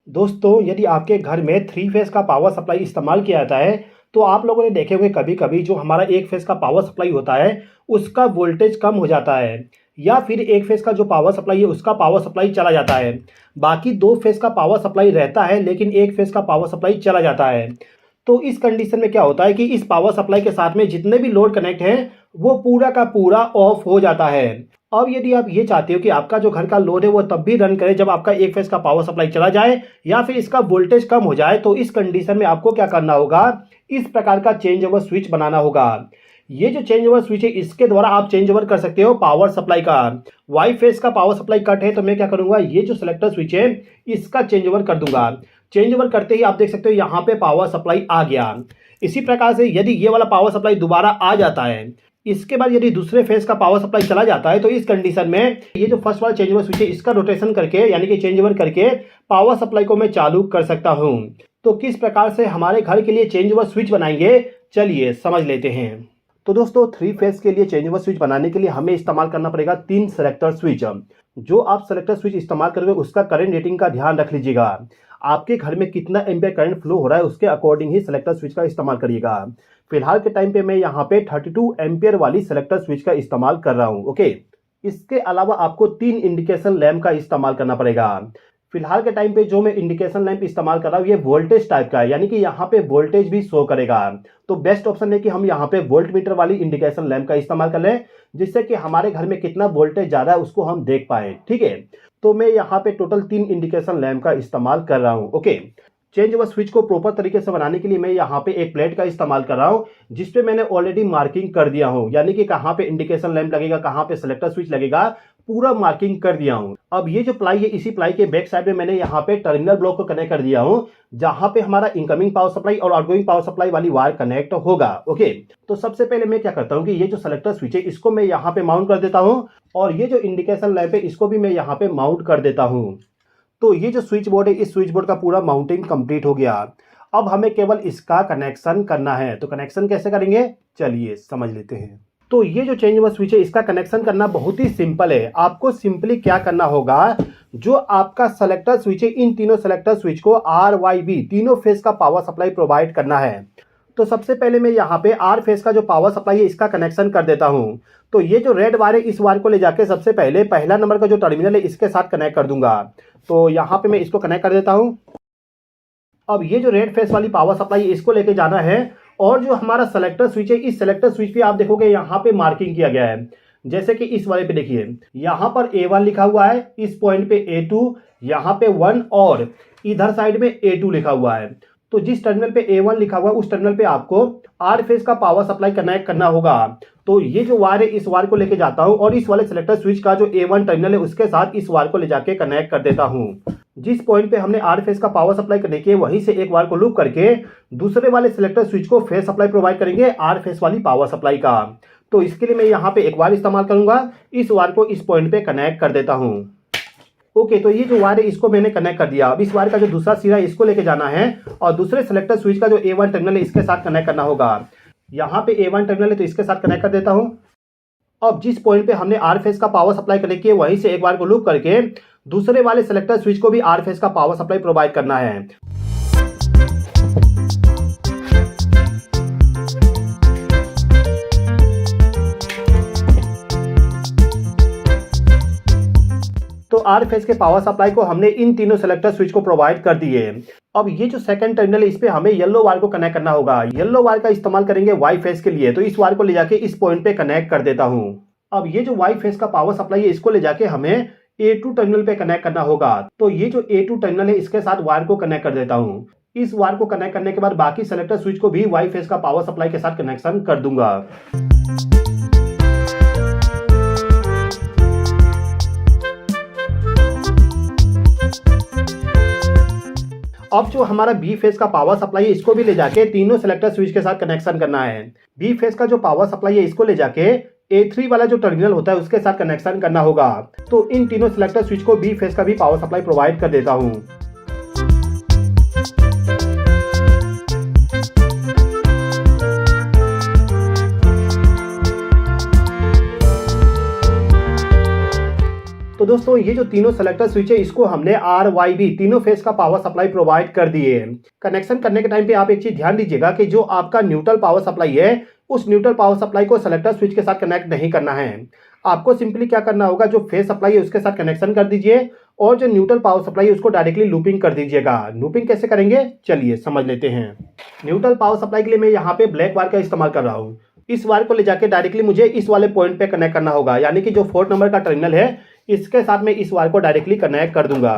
दोस्तों, यदि आपके घर में 3 फेज़ का पावर सप्लाई इस्तेमाल किया जाता है, तो आप लोगों ने देखे होंगे कभी-कभी जो हमारा 1 फेज़ का पावर सप्लाई होता है, उसका वोल्टेज कम हो जाता है या फिर 1 फेज़ का जो पावर सप्लाई है, उसका पावर सप्लाई चला जाता है। बाकी 2 फेज़ का पावर सप्लाई रहता है, लेकिन 1 फेज़ का पावर सप्लाई चला जाता है। तो इस कंडीशन में क्या होता है कि इस पावर सप्लाई के साथ में जितने भी लोड कनेक्ट हैं, वो पूरा का पूरा ऑफ हो जाता है। अब यदि आप ये चाहते हो कि आपका जो घर का लोड है वो तब भी रन करे जब आपका 1 फेज़ का पावर सप्लाई चला जाए या फिर इसका वोल्टेज कम हो जाए, तो इस कंडीशन में आपको क्या करना होगा, इस प्रकार का चेंज ओवर स्विच बनाना होगा। ये जो चेंज ओवर स्विच है, इसके द्वारा आप चेंज ओवर कर सकते हो पावर सप्लाई का। वाई फेज़ का पावर सप्लाई कट है तो मैं क्या करूंगा, ये जो सिलेक्टर स्विच है इसका चेंज ओवर कर दूंगा। चेंज ओवर करते ही आप देख सकते हो यहाँ पे पावर सप्लाई आ गया। इसी प्रकार से यदि ये वाला पावर सप्लाई दोबारा आ जाता है, इसके बाद यदि दूसरे फेज का पावर सप्लाई चला जाता है, तो इस कंडीशन में ये जो फर्स्ट वाला चेंज ओवर स्विच है इसका रोटेशन करके यानी कि चेंज ओवर करके पावर सप्लाई को मैं चालू कर सकता हूं। तो किस प्रकार से हमारे घर के लिए चेंज ओवर स्विच बनाएंगे, चलिए समझ लेते हैं। तो दोस्तों, 3 फेज के लिए चेंज ओवर स्विच बनाने के लिए हमें इस्तेमाल करना पड़ेगा 3 सेलेक्टर स्विच। जो आप सेलेक्टर स्विच इस्तेमाल करोगे उसका करंट रेटिंग का ध्यान रख लीजिएगा। आपके घर में कितना एम्पियर करंट फ्लो हो रहा है उसके अकॉर्डिंग ही सेलेक्टर स्विच का इस्तेमाल करिएगा। फिलहाल के टाइम पे मैं यहाँ पे 32 एम्पियर वाली सेलेक्टर स्विच का इस्तेमाल कर रहा हूँ। ओके, इसके अलावा आपको 3 इंडिकेशन लैंप का इस्तेमाल करना पड़ेगा। फिलहाल के टाइम पे जो मैं इंडिकेशन लैंप इस्तेमाल कर रहा हूँ ये वोल्टेज टाइप का है, यानी कि यहाँ पे वोल्टेज भी शो करेगा। तो बेस्ट ऑप्शन है कि हम यहाँ पे वोल्ट मीटर वाली इंडिकेशन लैंप का इस्तेमाल कर लें, जिससे कि हमारे घर में कितना वोल्टेज ज्यादा है उसको हम देख पाए। ठीक है, तो मैं यहाँ पे टोटल 3 इंडिकेशन लैंप का इस्तेमाल कर रहा हूँ। ओके, चेंज ओवर स्विच को प्रॉपर तरीके से बनाने के लिए मैं यहाँ पे एक प्लेट का इस्तेमाल कर रहा हूँ, जिसपे मैंने ऑलरेडी मार्किंग कर दिया हूँ, यानी कि कहाँ पे इंडिकेशन लैंप लगेगा, कहाँ पे सेलेक्टर स्विच लगेगा, पूरा मार्किंग कर दिया हूँ। अब ये जो प्लाई है, इसी प्लाई के बैक साइड में मैंने यहाँ पे टर्मिनल ब्लॉक को कनेक्ट कर दिया हूँ, जहां पे हमारा इनकमिंग पावर सप्लाई और आउटगोइंग पावर सप्लाई वाली वायर कनेक्ट होगा। ओके, तो सबसे पहले मैं क्या करता हूँ कि ये जो सेलेक्टर स्विच है इसको मैं यहाँ पे माउंट कर देता हूँ, और ये जो इंडिकेशन लैंप है इसको भी मैं यहाँ पे माउंट कर देता हूँ। तो ये जो स्विच बोर्ड है, इस स्विच बोर्ड का पूरा माउंटिंग कंप्लीट हो गया। अब हमें केवल इसका कनेक्शन करना है। तो कनेक्शन कैसे करेंगे, चलिए समझ लेते हैं। तो ये जो चेंज ओवर स्विच है इसका कनेक्शन करना बहुत ही सिंपल है। आपको सिंपली क्या करना होगा, जो आपका सेलेक्टर स्विच है, इन तीनों सेलेक्टर स्विच को RYB तीनों फेज का पावर सप्लाई प्रोवाइड करना है। तो सबसे पहले मैं यहाँ पे R फेज का जो पावर सप्लाई है इसका कनेक्शन कर देता हूँ। तो ये जो रेड वायर है, इस वायर को ले जाके सबसे पहले पहला नंबर का जो टर्मिनल है इसके साथ कनेक्ट कर दूंगा। तो यहाँ पे मैं इसको कनेक्ट कर देता हूँ। अब ये जो रेड फेस वाली पावर सप्लाई है इसको लेके जाना है, और जो हमारा सेलेक्टर स्विच है, इस सेलेक्टर स्विच पे आप देखोगे यहाँ पे मार्किंग किया गया है। जैसे कि इस वाले पे देखिए, यहाँ पर A1 लिखा हुआ है, इस पॉइंट पे A2, यहाँ पे 1 और इधर साइड में A2 लिखा हुआ है। तो जिस टर्मिनल पे A1 लिखा हुआ है उस टर्मिनल पे आपको R फेज का पावर सप्लाई कनेक्ट करना होगा। तो ये जो वायर है इस वायर को लेके जाता हूँ, और इस वाले सेलेक्टर स्विच का जो A1 टर्मिनल है उसके साथ इस वायर को ले जाके कनेक्ट कर देता हूँ। जिस पॉइंट पे हमने R फेज का पावर सप्लाई करने की है, वहीं से एक वायर को लूप करके दूसरे वाले सेलेक्टर स्विच को फेज सप्लाई प्रोवाइड करेंगे R फेज वाली पावर सप्लाई का। तो इसके लिए मैं यहाँ पे एक वायर इस्तेमाल करूंगा, इस वायर को इस पॉइंट पे कनेक्ट कर देता हूँ। ओके, तो ये जो वायर है इसको मैंने कनेक्ट कर दिया। अब इस वायर का जो दूसरा सिरा है इसको लेके जाना है, और दूसरे सेलेक्टर स्विच का जो A1 टर्मिनल है इसके साथ कनेक्ट करना होगा। यहाँ पे A1 टर्मिनल है तो इसके साथ कनेक्ट कर देता हूँ। अब जिस पॉइंट पे हमने R फेज का पावर सप्लाई कनेक्ट किया, वहीं से एक वायर को लूप करके दूसरे वाले सेलेक्टर स्विच को भी R फेज का पावर सप्लाई प्रोवाइड करना है। तो R फेज के पावर सप्लाई को हमने इन तीनों सेलेक्टर स्विच को प्रोवाइड कर दिए। अब ये जो सेकंड टर्मिनल है इस पे हमें येलो वायर को कनेक्ट करना होगा। येलो वायर का इस्तेमाल करेंगे Y फेज के लिए, तो इस वायर को ले जाके इस पॉइंट पे कनेक्ट कर देता हूं। अब ये जो Y फेज का पावर सप्लाई है इसको ले जाके हमें A2 टर्मिनल पे कनेक्ट करना होगा। तो ये जो A2 टर्मिनल है इसके साथ वायर को कनेक्ट कर देता हूं। इस वायर को कनेक्ट करने के बाद बाकी सेलेक्टर स्विच को भी Y फेज का पावर सप्लाई के साथ कनेक्शन कर दूंगा। अब जो हमारा B फेज का पावर सप्लाई है इसको भी ले जाके तीनों सेलेक्टर स्विच के साथ कनेक्शन करना है। B फेज का जो पावर सप्लाई है इसको ले जाके A3 वाला जो टर्मिनल होता है उसके साथ कनेक्शन करना होगा। तो इन तीनों सेलेक्टर स्विच को B फेज का भी पावर सप्लाई प्रोवाइड कर देता हूं। तो तो दोस्तों ये जो तीनों सेलेक्टर स्विच है इसको हमने RYB तीनों फेस का पावर सप्लाई प्रोवाइड कर दिए। कनेक्शन करने के टाइम पे आप एक चीज ध्यान दीजिएगा कि जो आपका न्यूट्रल पावर सप्लाई है उस न्यूट्रल पावर सप्लाई को सेलेक्टर स्विच के साथ कनेक्ट नहीं करना है। आपको सिंपली क्या करना होगा, जो फेस सप्लाई है उसके साथ कनेक्शन कर दीजिए और जो न्यूट्रल पावर सप्लाई है उसको डायरेक्टली लूपिंग कर दीजिएगा। लूपिंग कैसे करेंगे चलिए समझ लेते हैं। न्यूट्रल पावर सप्लाई के लिए मैं यहाँ पे ब्लैक वायर का इस्तेमाल कर रहा हूँ। इस वायर को ले जाके डायरेक्टली मुझे इस वाले पॉइंट पे कनेक्ट करना होगा, यानी कि जो 4 नंबर का टर्मिनल है इसके साथ मैं इस वायर को डायरेक्टली कनेक्ट कर दूंगा।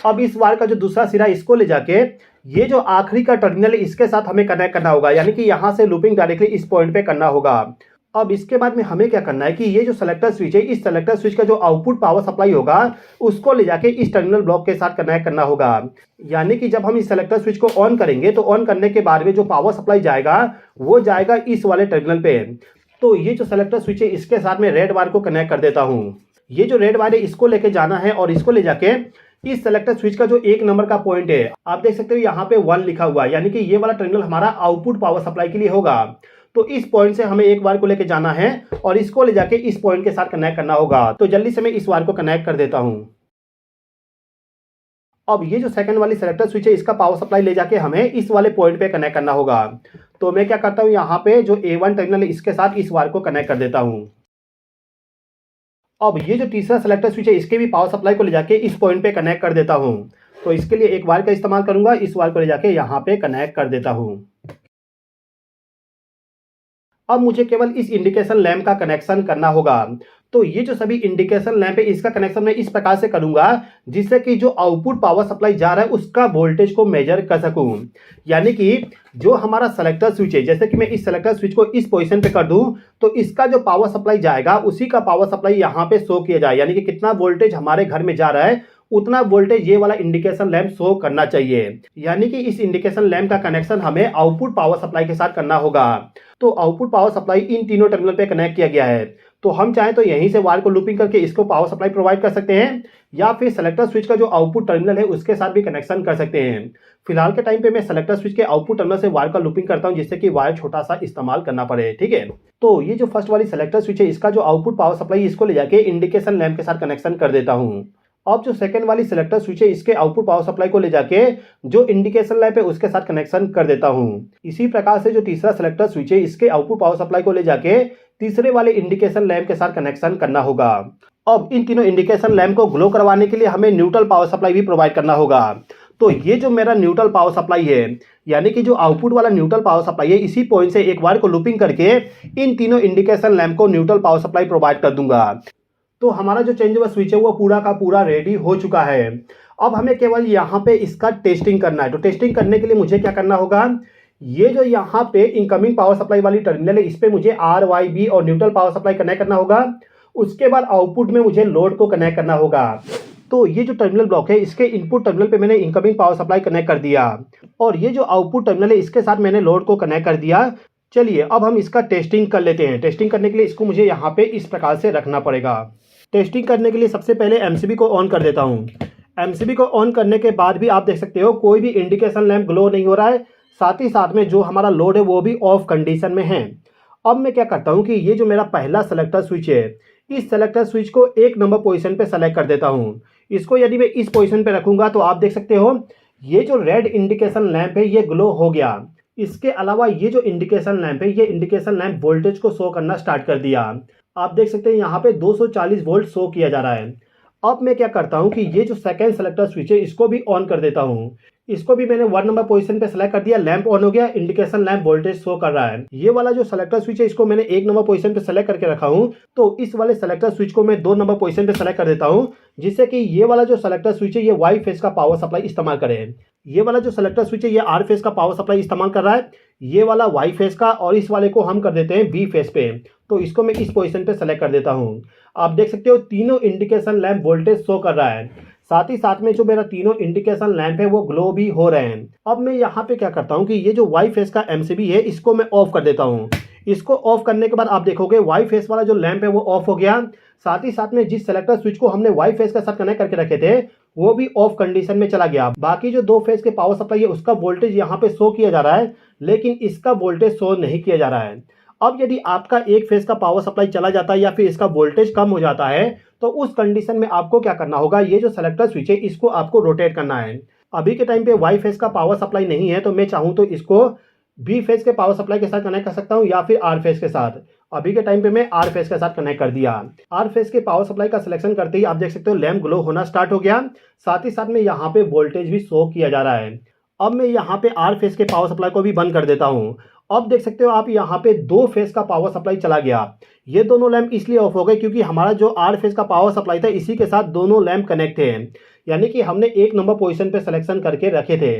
अब इस वायर का जो दूसरा सिरा इसको ले जाके ये जो आखिरी का टर्मिनल है इसके साथ हमें कनेक्ट करना होगा, यानी कि यहाँ से लूपिंग डायरेक्टली इस पॉइंट पे करना होगा। अब इसके बाद में हमें क्या करना है कि ये जो सेलेक्टर स्विच है इस सेलेक्टर स्विच का जो आउटपुट पावर सप्लाई होगा उसको ले जाके इस टर्मिनल ब्लॉक के साथ कनेक्ट करना होगा। यानी कि जब हम इस सेलेक्टर स्विच को ऑन करेंगे तो ऑन करने के बाद में जो पावर सप्लाई जाएगा वो जाएगा इस वाले टर्मिनल पे। तो ये जो सेलेक्टर स्विच है इसके साथ में रेड वायर को कनेक्ट कर देता हूँ। ये जो रेड वायर है इसको लेके जाना है और इसको ले जाके इस सेलेक्टर स्विच का जो 1 नंबर का पॉइंट है आप देख सकते हो यहाँ पे 1 लिखा हुआ है, यानी कि ये वाला टर्मिनल हमारा आउटपुट पावर सप्लाई के लिए होगा। तो इस पॉइंट से हमें एक वायर को लेके जाना है और इसको ले जाके इस पॉइंट के साथ कनेक्ट करना होगा। तो जल्दी से मैं इस वायर को कनेक्ट कर देता हूं। अब ये जो सेकंड वाली सेलेक्टर स्विच है इसका पावर सप्लाई ले जाके हमें इस वाले पॉइंट पे कनेक्ट करना होगा। तो मैं क्या करता हूं, यहाँ पे जो A1 टर्मिनल है इसके साथ इस वायर को कनेक्ट कर देता हूं। अब ये जो तीसरा सेलेक्टर स्विच है इसके भी पावर सप्लाई को ले जाके इस पॉइंट पे कनेक्ट कर देता हूं। तो इसके लिए एक वायर का इस्तेमाल करूंगा, इस वायर को ले जाके यहाँ पे कनेक्ट कर देता हूं। अब मुझे केवल इस इंडिकेशन लैंप का कनेक्शन करना होगा। तो ये जो सभी इंडिकेशन लैंप है इसका कनेक्शन मैं इस प्रकार से करूंगा जिससे कि जो आउटपुट पावर सप्लाई जा रहा है उसका वोल्टेज को मेजर कर सकूं। यानी कि जो हमारा सेलेक्टर स्विच है, जैसे कि मैं इस सेलेक्टर स्विच को इस पोजीशन पे कर दूं तो इसका जो पावर सप्लाई जाएगा उसी का पावर सप्लाई यहाँ पे शो किया जाए, यानी कि कितना वोल्टेज हमारे घर में जा रहा है उतना वोल्टेज ये वाला इंडिकेशन लैंप शो करना चाहिए। यानी कि इस इंडिकेशन लैंप का कनेक्शन हमें आउटपुट पावर सप्लाई के साथ करना होगा। तो आउटपुट पावर सप्लाई इन तीनों टर्मिनल पे कनेक्ट किया गया है। तो हम चाहें तो यहीं से वायर को लूपिंग करके इसको पावर सप्लाई प्रोवाइड कर सकते हैं या फिर सेलेक्टर स्विच का जो आउटपुट टर्मिनल है उसके साथ भी कनेक्शन कर सकते हैं। फिलहाल के टाइम पे मैं सेलेक्टर स्विच के आउटपुट टर्मिनल से वायर का लूपिंग करता हूं जिससे कि वायर छोटा सा इस्तेमाल करना पड़े। ठीक है, तो ये जो फर्स्ट वाली सेलेक्टर स्विच है इसका जो आउटपुट पावर सप्लाई इसको ले जाके इंडिकेशन लैंप के साथ कनेक्शन कर देता हूँ। अब जो सेकंड वाली सेलेक्टर स्विच है इसके आउटपुट पावर सप्लाई को ले जाके जो इंडिकेशन लैंप है उसके साथ कनेक्शन कर देता हूं। इसी प्रकार से जो तीसरा सेलेक्टर स्विच है इसके आउटपुट पावर सप्लाई को ले जाके तीसरे वाले इंडिकेशन लैंप के साथ कनेक्शन करना होगा। अब इन तीनों इंडिकेशन लैंप को ग्लो करवाने के लिए हमें न्यूट्रल पावर सप्लाई भी प्रोवाइड करना होगा। तो ये जो मेरा न्यूट्रल पावर सप्लाई है, यानी कि जो आउटपुट वाला न्यूट्रल पावर सप्लाई है, इसी पॉइंट से एक वायर को लूपिंग करके इन तीनों इंडिकेशन लैंप को न्यूट्रल पावर सप्लाई प्रोवाइड कर दूंगा। तो हमारा जो चेंज ओवर स्विच है वो पूरा का पूरा रेडी हो चुका है। अब हमें केवल यहाँ पे इसका टेस्टिंग करना है। तो टेस्टिंग करने के लिए मुझे क्या करना होगा, ये जो यहाँ पे इनकमिंग पावर सप्लाई वाली टर्मिनल है इस पे मुझे RYB और न्यूट्रल पावर सप्लाई कनेक्ट करना होगा। उसके बाद आउटपुट में मुझे लोड को कनेक्ट करना होगा। तो ये जो टर्मिनल ब्लॉक है इसके इनपुट टर्मिनल पे मैंने इनकमिंग पावर सप्लाई कनेक्ट कर दिया और ये जो आउटपुट टर्मिनल है इसके साथ मैंने लोड को कनेक्ट कर दिया। चलिए अब हम इसका टेस्टिंग कर लेते हैं। टेस्टिंग करने के लिए इसको मुझे यहाँ पे इस प्रकार से रखना पड़ेगा। टेस्टिंग करने के लिए सबसे पहले MCB को ऑन कर देता हूँ। MCB को ऑन करने के बाद भी आप देख सकते हो कोई भी इंडिकेशन लैंप ग्लो नहीं हो रहा है, साथ ही साथ में जो हमारा लोड है वो भी ऑफ कंडीशन में है। अब मैं क्या करता हूँ कि ये जो मेरा पहला सेलेक्टर स्विच है इस सेलेक्टर स्विच को 1 नंबर पोजीशन पे सेलेक्ट कर देता हूँ। इसको यदि मैं इस पोजीशन पे रखूंगा तो आप देख सकते हो ये जो रेड इंडिकेशन लैंप है ये ग्लो हो गया। इसके अलावा ये जो इंडिकेशन लैंप है ये इंडिकेशन लैंप वोल्टेज को शो करना स्टार्ट कर दिया। आप देख सकते हैं यहाँ पे 240 वोल्ट शो किया जा रहा है। अब मैं क्या करता हूँ कि ये जो सेकंड सेलेक्टर स्विच है इसको भी ऑन कर देता हूँ। इसको भी मैंने 1 नंबर पोजीशन पे सेलेक्ट कर दिया। लैंप ऑन हो गया, इंडिकेशन लैंप वोल्टेज शो कर रहा है। ये वाला जो सेलेक्टर स्विच है इसको मैंने 1 नंबर पोजीशन पे सेलेक्ट करके रखा हूँ। तो इस वाले सेलेक्टर स्विच को मैं 2 नंबर पोजीशन पे सेलेक्ट कर देता हूँ जिससे कि ये वाला जो सेलेक्टर स्विच है ये Y फेज का पावर सप्लाई इस्तेमाल करे। ये वाला जो सेलेक्टर स्विच है ये R फेज का पावर सप्लाई इस्तेमाल कर रहा है, ये वाला Y फेज का, और इस वाले को हम कर देते हैं B फेज पे। तो इसको मैं इस पोजीशन पे सेलेक्ट कर देता हूँ। आप देख सकते हो तीनों इंडिकेशन लैंप वोल्टेज शो कर रहा है, साथ ही साथ में जो मेरा तीनों इंडिकेशन लैंप है वो ग्लो भी हो रहे हैं। अब मैं यहाँ पे क्या करता हूँ कि ये जो Y फेज का MCB है इसको मैं ऑफ कर देता हूँ। इसको ऑफ करने के बाद आप देखोगे Y फेज वाला जो लैंप है वो ऑफ हो गया, साथ ही साथ में जिस सेलेक्टर स्विच को हमने Y फेज के साथ कनेक्ट करके रखे थे वो भी ऑफ कंडीशन में चला गया। बाकी जो 2 फेज के पावर सप्लाई है उसका वोल्टेज यहाँ पे शो किया जा रहा है, लेकिन इसका वोल्टेज शो नहीं किया जा रहा है। अब यदि आपका 1 फेज का पावर सप्लाई चला जाता है या फिर इसका वोल्टेज कम हो जाता है तो उस कंडीशन में आपको क्या करना होगा, ये जो सेलेक्टर स्विच है इसको आपको रोटेट करना है। अभी के टाइम पे वाई फेज का पावर सप्लाई नहीं है, तो मैं चाहूँ तो इसको बी फेज के पावर सप्लाई के साथ कनेक्ट कर सकता हूँ या फिर आर फेज के साथ। अभी के टाइम पे मैं आर फेज के साथ कनेक्ट कर दिया। आर फेज के पावर सप्लाई का सिलेक्शन करते ही आप देख सकते हो लैंप ग्लो होना स्टार्ट हो गया, साथ ही साथ में यहाँ पे वोल्टेज भी शो किया जा रहा है। अब मैं यहाँ पे आर फेज के पावर सप्लाई को भी बंद कर देता हूँ। अब देख सकते हो आप यहाँ पे 2 फेज का पावर सप्लाई चला गया। ये दोनों लैंप इसलिए ऑफ हो गए क्योंकि हमारा जो आर फेज का पावर सप्लाई था इसी के साथ दोनों लैंप कनेक्ट थे, यानी कि हमने 1 नंबर पोजीशन पे सिलेक्शन करके रखे थे।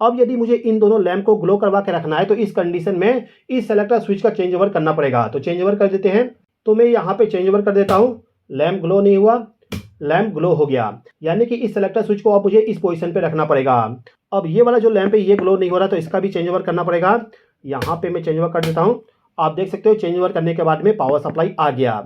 अब यदि मुझे इन दोनों लैंप को ग्लो करवा के रखना है तो इस कंडीशन में इस सेलेक्टर स्विच का चेंज ओवर करना पड़ेगा। तो चेंज ओवर कर देते हैं। तो मैं यहाँ पे चेंज ओवर कर देता हूँ। लैंप ग्लो नहीं हुआ, लैंप ग्लो हो गया, यानी कि इस सेलेक्टर स्विच को अब मुझे इस पोजीशन पे रखना पड़ेगा। अब ये वाला जो लैंप है ये ग्लो नहीं हो रहा, तो इसका भी चेंज ओवर करना पड़ेगा। यहाँ पे मैं चेंज ओवर कर देता हूँ। आप देख सकते हो चेंज ओवर करने के बाद में पावर सप्लाई आ गया।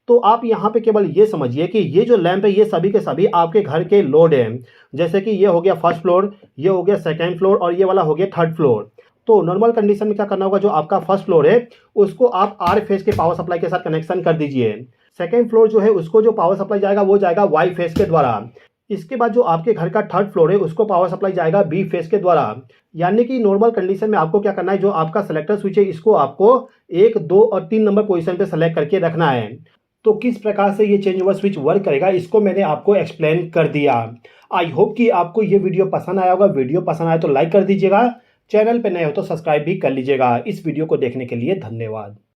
तो आप यहाँ पे केवल ये समझिए कि ये जो लैंप है ये सभी के सभी आपके घर के लोड हैं। जैसे कि ये हो गया फर्स्ट फ्लोर, ये हो गया सेकंड फ्लोर और ये वाला हो गया थर्ड फ्लोर। तो नॉर्मल कंडीशन में क्या करना होगा, जो आपका फर्स्ट फ्लोर है उसको आप आर फेज के पावर सप्लाई के साथ कनेक्शन कर दीजिए। सेकेंड फ्लोर जो है उसको जो पावर सप्लाई जाएगा वो जाएगा वाई फेज के द्वारा। इसके बाद जो आपके घर का थर्ड फ्लोर है उसको पावर सप्लाई जाएगा बी फेज के द्वारा। यानी कि नॉर्मल कंडीशन में आपको क्या करना है, जो आपका सेलेक्टर स्विच है इसको आपको 1, 2 और 3 नंबर पोजीशन पे सेलेक्ट करके रखना है। तो किस प्रकार से ये चेंज ओवर स्विच वर्क करेगा इसको मैंने आपको एक्सप्लेन कर दिया। आई होप कि आपको ये वीडियो पसंद आया होगा। वीडियो पसंद आया तो लाइक कर दीजिएगा, चैनल पे नए हो तो सब्सक्राइब भी कर लीजिएगा। इस वीडियो को देखने के लिए धन्यवाद।